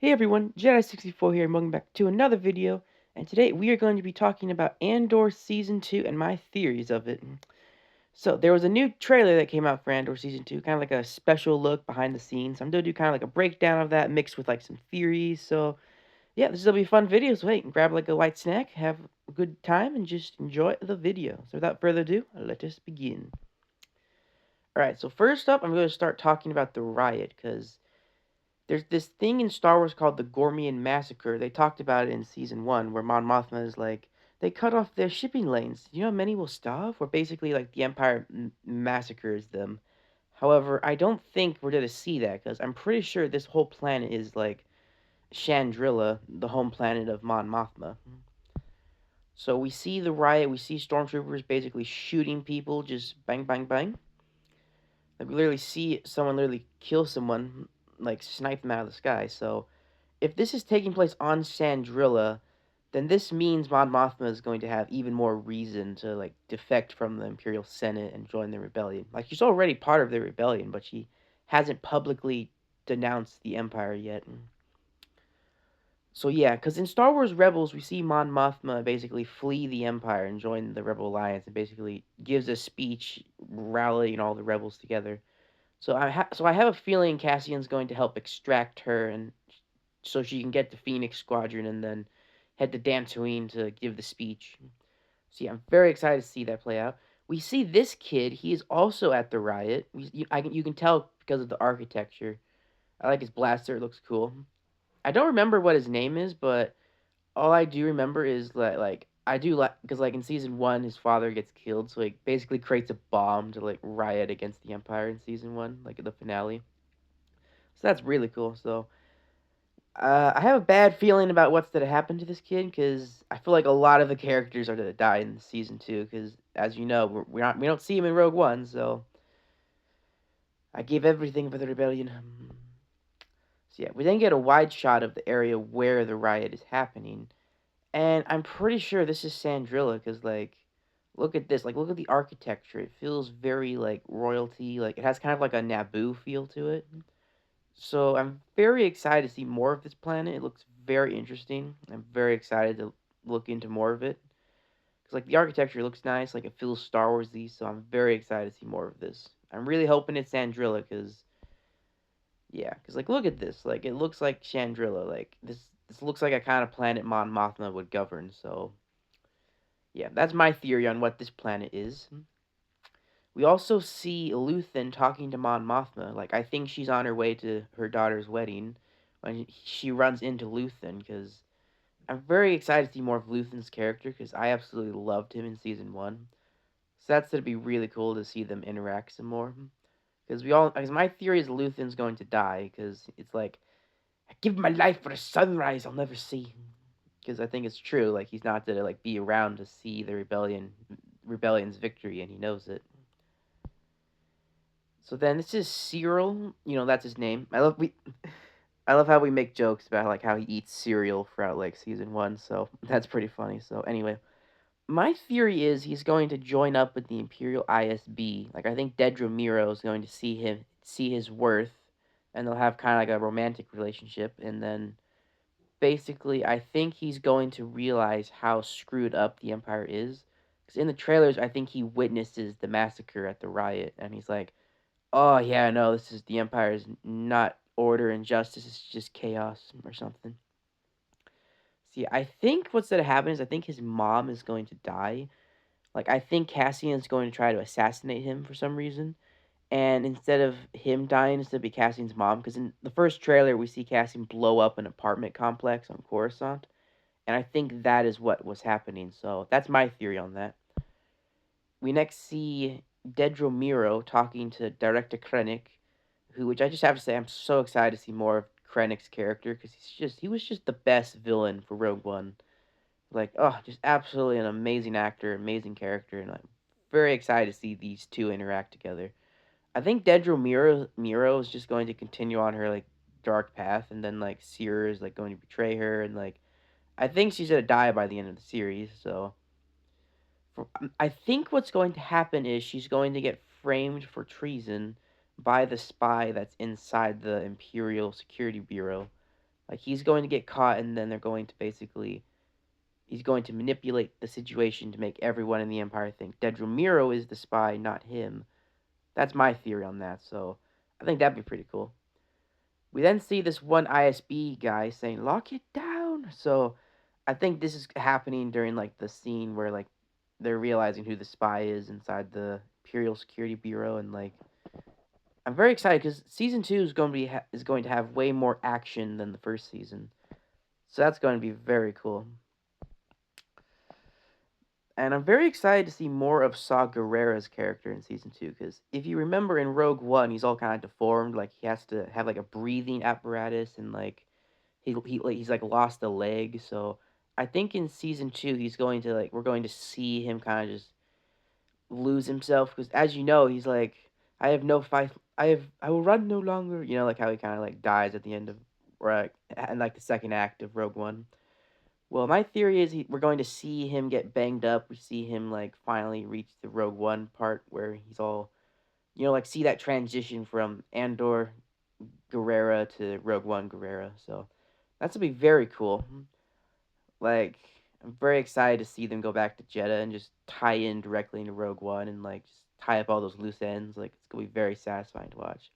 Hey everyone, Jedi64 here, and welcome back to another video. And today we are going to be talking about Andor Season 2 and my theories of it. So there was a new trailer that came out for Andor Season 2, kind of like a special look behind the scenes. I'm going to do kind of like a breakdown of that mixed with like some theories. So yeah, this will be a fun video. So hey, grab like a light snack, have a good time, and just enjoy the video. So without further ado, let us begin. Alright, so first up, I'm going to start talking about the riot, because there's this thing in Star Wars called the Gormian Massacre. They talked about it in Season 1, where Mon Mothma is like, they cut off their shipping lanes. You know how many will starve? Where basically, like, the Empire massacres them. However, I don't think we're going to see that, because I'm pretty sure this whole planet is, like, Chandrilla, the home planet of Mon Mothma. So we see the riot, we see stormtroopers basically shooting people, just bang, bang, bang. Like, we literally see someone literally kill someone, like, snipe them out of the sky, so if this is taking place on Sandrilla, then this means Mon Mothma is going to have even more reason to like defect from the Imperial Senate and join the rebellion. Like she's already part of the rebellion, but she hasn't publicly denounced the Empire yet. So yeah, because in Star Wars Rebels, we see Mon Mothma basically flee the Empire and join the Rebel Alliance, and basically gives a speech rallying all the rebels together. So I have a feeling Cassian's going to help extract her and so she can get the Phoenix Squadron and then head to Dantooine to give the speech. So yeah, I'm very excited to see that play out. We see this kid; he is also at the riot. You can tell because of the architecture. I like his blaster; it looks cool. I don't remember what his name is, but all I do remember is that like I do like because like in season 1, his father gets killed, so he basically creates a bomb to like riot against the Empire in season 1, like at the finale. So that's really cool. So I have a bad feeling about what's going to happen to this kid because I feel like a lot of the characters are going to die in season 2. Because as you know, we don't see him in Rogue One, so I gave everything for the rebellion. So yeah, we then get a wide shot of the area where the riot is happening, and I'm pretty sure this is Sandrilla because like, look at this, like look at the architecture. It feels very like royalty, like it has kind of like a Naboo feel to it. So I'm very excited to see more of this planet. It looks very interesting. I'm very excited to look into more of it. Because like the architecture looks nice, like it feels Star Warsy. So I'm very excited to see more of this. I'm really hoping it's Sandrilla, because yeah, because like look at this, like it looks like Chandrilla. Like this looks like a kind of planet Mon Mothma would govern. So yeah, that's my theory on what this planet is. We also see Luthen talking to Mon Mothma. Like, I think she's on her way to her daughter's wedding when she runs into Luthen, because I'm very excited to see more of Luthen's character, because I absolutely loved him in season 1. So that's going to be really cool to see them interact some more. Because my theory is Luthen's going to die, because it's like, I give my life for a sunrise I'll never see. Because I think it's true, like, he's not going to, like, be around to see the rebellion's victory, and he knows it. So then this is Cyril. That's his name. I love how we make jokes about like how he eats cereal throughout like season 1. So that's pretty funny. So anyway, my theory is he's going to join up with the Imperial ISB. Like I think Dedra Miro is going to see his worth, and they'll have kind of like a romantic relationship. And then basically, I think he's going to realize how screwed up the Empire is. Because in the trailers, I think he witnesses the massacre at the riot, and he's like, oh yeah, no, this is the Empire is not order and justice, it's just chaos or something. See, I think what's gonna happen is I think his mom is going to die. Like I think Cassian's going to try to assassinate him for some reason. And instead of him dying, it's gonna be Cassian's mom. Because in the first trailer we see Cassian blow up an apartment complex on Coruscant. And I think that is what was happening. So that's my theory on that. We next see Dedro Miro talking to Director Krennic, which I just have to say, I'm so excited to see more of Krennic's character, because he was just the best villain for Rogue One. Like, oh, just absolutely an amazing actor, amazing character, and I'm very excited to see these two interact together. I think Miro is just going to continue on her like dark path, and then like Seer is like going to betray her, and like I think she's gonna die by the end of the series. So I think what's going to happen is she's going to get framed for treason by the spy that's inside the Imperial Security Bureau. Like he's going to get caught, and then they're going to basically he's going to manipulate the situation to make everyone in the Empire think Dedramiro is the spy, not him. That's my theory on that. So I think that'd be pretty cool. We then see this one ISB guy saying, "Lock it down." So I think this is happening during like the scene where like they're realizing who the spy is inside the Imperial Security Bureau, and like I'm very excited because season 2 is going to is going to have way more action than the first season. So that's going to be very cool. And I'm very excited to see more of Saw Gerrera's character in season 2 because if you remember in Rogue One, he's all kind of deformed, like he has to have like a breathing apparatus, and like he's like lost a leg. So I think in season 2 he's going to like we're going to see him kind of just lose himself because as you know he's like I have no fight. I will run no longer. You know, like how he kind of like dies at the end of right and like the second act of Rogue One. Well, my theory is we're going to see him get banged up. We see him like finally reach the Rogue One part where he's all, you know, like see that transition from Andor Guerrera to Rogue One Guerrera. So that's gonna be very cool. Like I'm very excited to see them go back to Jeddah and just tie in directly into Rogue One and like just tie up all those loose ends. Like it's gonna be very satisfying to watch.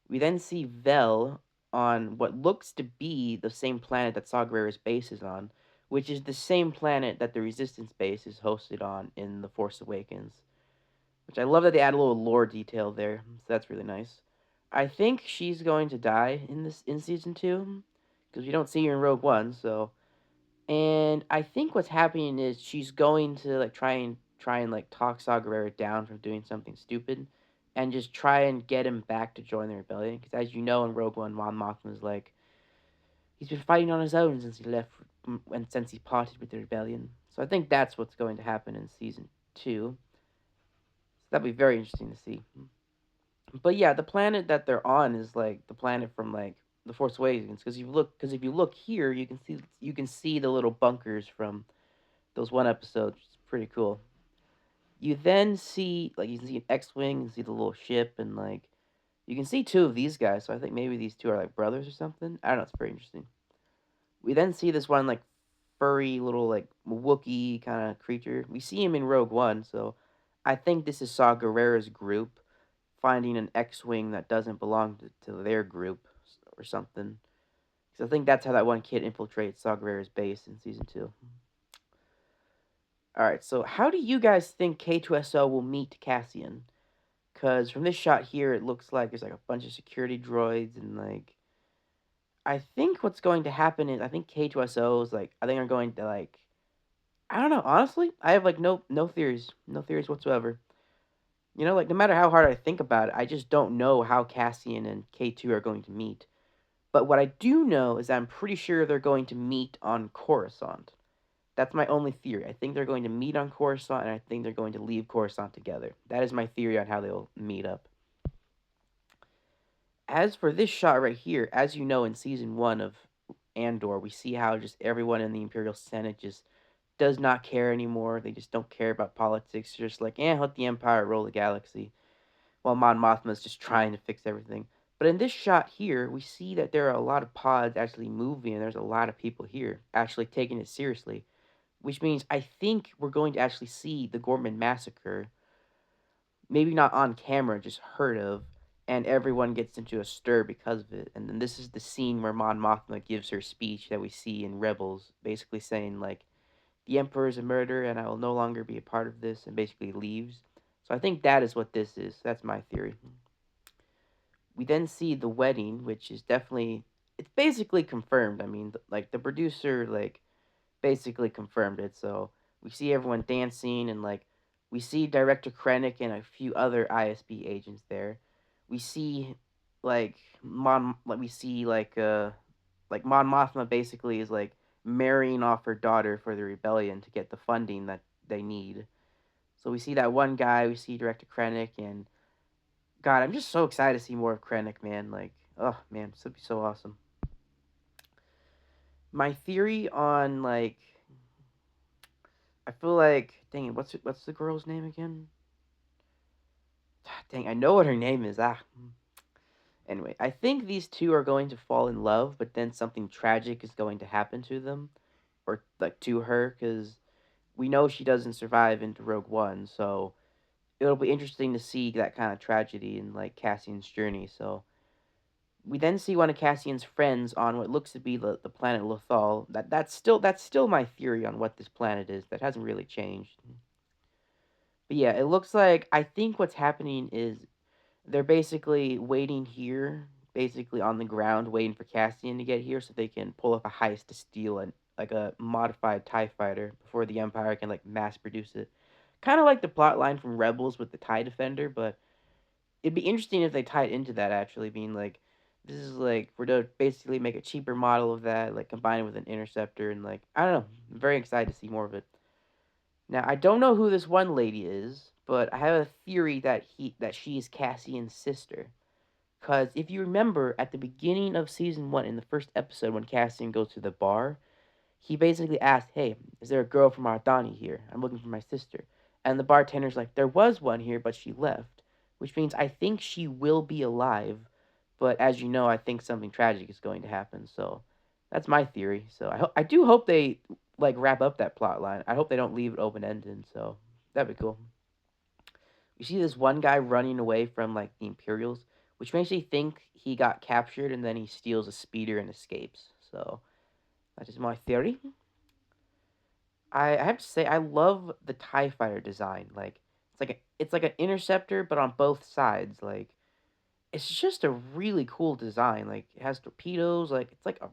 We then see Vel on what looks to be the same planet that Saw Gerrera's base is on, which is the same planet that the Resistance base is hosted on in The Force Awakens. Which I love that they add a little lore detail there. So that's really nice. I think she's going to die in season 2 because we don't see her in Rogue One. So, and I think what's happening is she's going to like try and like talk Saw Gerrera down from doing something stupid, and just try and get him back to join the rebellion. Because as you know, in Rogue One, Mon Mothma is like he's been fighting on his own since he left and since he parted with the rebellion. So I think that's what's going to happen in season 2. So that'll be very interesting to see. But yeah, the planet that they're on is like the planet from like the Force Awakens. Because if you look here, you can see the little bunkers from those one episodes. It's pretty cool. You then see like you can see an X-wing, you can see the little ship, and like you can see two of these guys. So I think maybe these two are like brothers or something. I don't know. It's very interesting. We then see this one like furry little like Wookiee kind of creature. We see him in Rogue One, so I think this is Saw Gerrera's group finding an X-wing that doesn't belong to their group or something. Because I think that's how that one kid infiltrates Saw Gerrera's base in season 2. All right, so how do you guys think K2SO will meet Cassian? Because from this shot here, it looks like there's like a bunch of security droids, and like I think what's going to happen is I think K2SO is like I think they're going to like I don't know. Honestly, I have like no theories whatsoever. You know, like no matter how hard I think about it, I just don't know how Cassian and K2 are going to meet. But what I do know is that I'm pretty sure they're going to meet on Coruscant. That's my only theory. I think they're going to meet on Coruscant, and I think they're going to leave Coruscant together. That is my theory on how they'll meet up. As for this shot right here, as you know, in season 1 of Andor, we see how just everyone in the Imperial Senate just does not care anymore. They just don't care about politics. They're just like, let the Empire rule the galaxy. While Mon Mothma is just trying to fix everything. But in this shot here, we see that there are a lot of pods actually moving, and there's a lot of people here actually taking it seriously. Which means I think we're going to actually see the Gorman massacre, maybe not on camera, just heard of, and everyone gets into a stir because of it. And then this is the scene where Mon Mothma gives her speech that we see in Rebels, basically saying like, "The Emperor is a murderer, and I will no longer be a part of this," and basically leaves. So I think that is what this is. That's my theory. We then see the wedding, which is definitely it's basically confirmed. I mean, like the producer like basically confirmed it. So we see everyone dancing, and like we see Director Krennic and a few other ISB agents there. We see we see like Mon Mothma basically is like marrying off her daughter for the rebellion to get the funding that they need. So we see that one guy, we see Director Krennic, and God, I'm just so excited to see more of Krennic, man. Like, oh man, this would be so awesome. My theory on like I feel like, dang it, what's the girl's name again? Dang, I know what her name is. Anyway, I think these two are going to fall in love, but then something tragic is going to happen to them, or like to her, because we know she doesn't survive into Rogue One, so it'll be interesting to see that kind of tragedy in like Cassian's journey. So we then see one of Cassian's friends on what looks to be the planet Lothal. That's still my theory on what this planet is. That hasn't really changed. But yeah, it looks like I think what's happening is they're basically waiting here, basically on the ground, waiting for Cassian to get here so they can pull off a heist to steal like a modified TIE fighter before the Empire can like mass produce it. Kind of like the plot line from Rebels with the TIE Defender, but it'd be interesting if they tied into that actually, being like, this is like we're to basically make a cheaper model of that, like combine it with an interceptor, and like I don't know, I'm very excited to see more of it. Now I don't know who this one lady is, but I have a theory that she is Cassian's sister. Cause if you remember at the beginning of season one, in the first episode, when Cassian goes to the bar, he basically asked, "Hey, is there a girl from Ardani here? I'm looking for my sister." And the bartender's like, "There was one here, but she left." Which means I think she will be alive, but as you know, I think something tragic is going to happen. So that's my theory. So I do hope they like wrap up that plot line. I hope they don't leave it open ended. So that'd be cool. You see this one guy running away from like the Imperials, which makes me think he got captured and then he steals a speeder and escapes. So that is my theory. I have to say I love the TIE fighter design. Like it's like an interceptor but on both sides. Like it's just a really cool design. Like it has torpedoes, like it's like a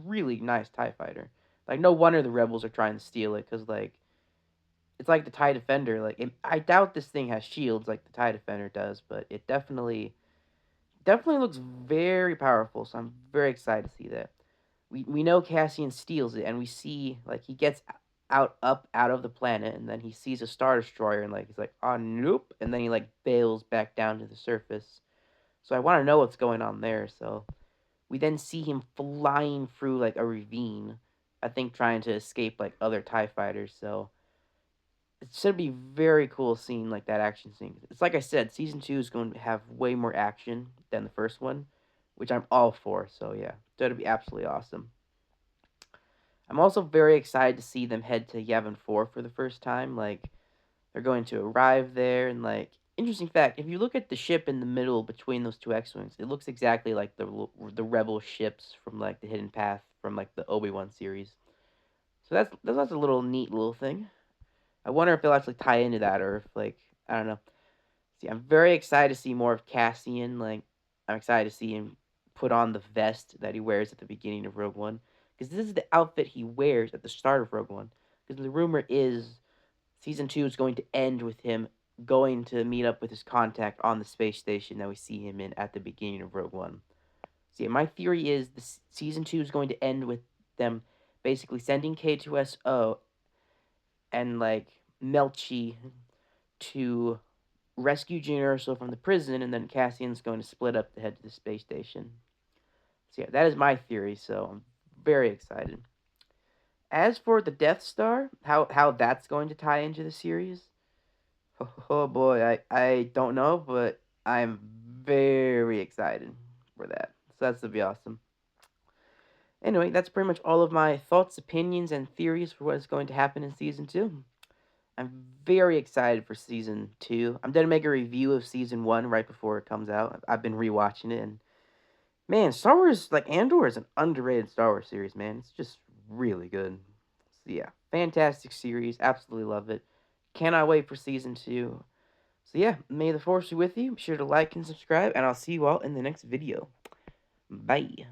really nice TIE fighter. Like no wonder the rebels are trying to steal it cuz like it's like the TIE Defender. Like I doubt this thing has shields like the TIE Defender does, but it definitely looks very powerful. So I'm very excited to see that. We know Cassian steals it, and we see like he gets out of the planet, and then he sees a star destroyer, and like he's like, oh nope, and then he like bails back down to the surface. So I want to know what's going on there. So we then see him flying through like a ravine, I think trying to escape like other Tie fighters. So it should be very cool seeing like that action scene. It's like I said, season two is going to have way more action than the first one, which I'm all for. So yeah, that'd be absolutely awesome. I'm also very excited to see them head to Yavin 4 for the first time. Like, they're going to arrive there, and, like, interesting fact, if you look at the ship in the middle between those two X-Wings, it looks exactly like the Rebel ships from, like, the Hidden Path from, like, the Obi-Wan series. So that's a little neat little thing. I wonder if they'll actually tie into that, or if, like, I don't know. See, I'm very excited to see more of Cassian. Like, I'm excited to see him put on the vest that he wears at the beginning of Rogue One, because this is the outfit he wears at the start of Rogue One. Because the rumor is season two is going to end with him going to meet up with his contact on the space station that we see him in at the beginning of Rogue One. See, my theory is the season two is going to end with them basically sending K2SO and like Melchi to rescue Jyn Erso from the prison, and then Cassian's going to split up to head to the space station. So yeah, that is my theory. So I'm very excited. As for the Death Star, how that's going to tie into the series, oh boy, I don't know, but I'm very excited for that. So that's to be awesome. Anyway, that's pretty much all of my thoughts, opinions, and theories for what is going to happen in season two. I'm very excited for season two. I'm gonna make a review of season one right before it comes out. I've been rewatching it, and man, Star Wars like Andor is an underrated Star Wars series. Man, it's just really good. So yeah, fantastic series. Absolutely love it. Cannot wait for season two. So yeah, may the force be with you. Be sure to like and subscribe, and I'll see you all in the next video. Bye.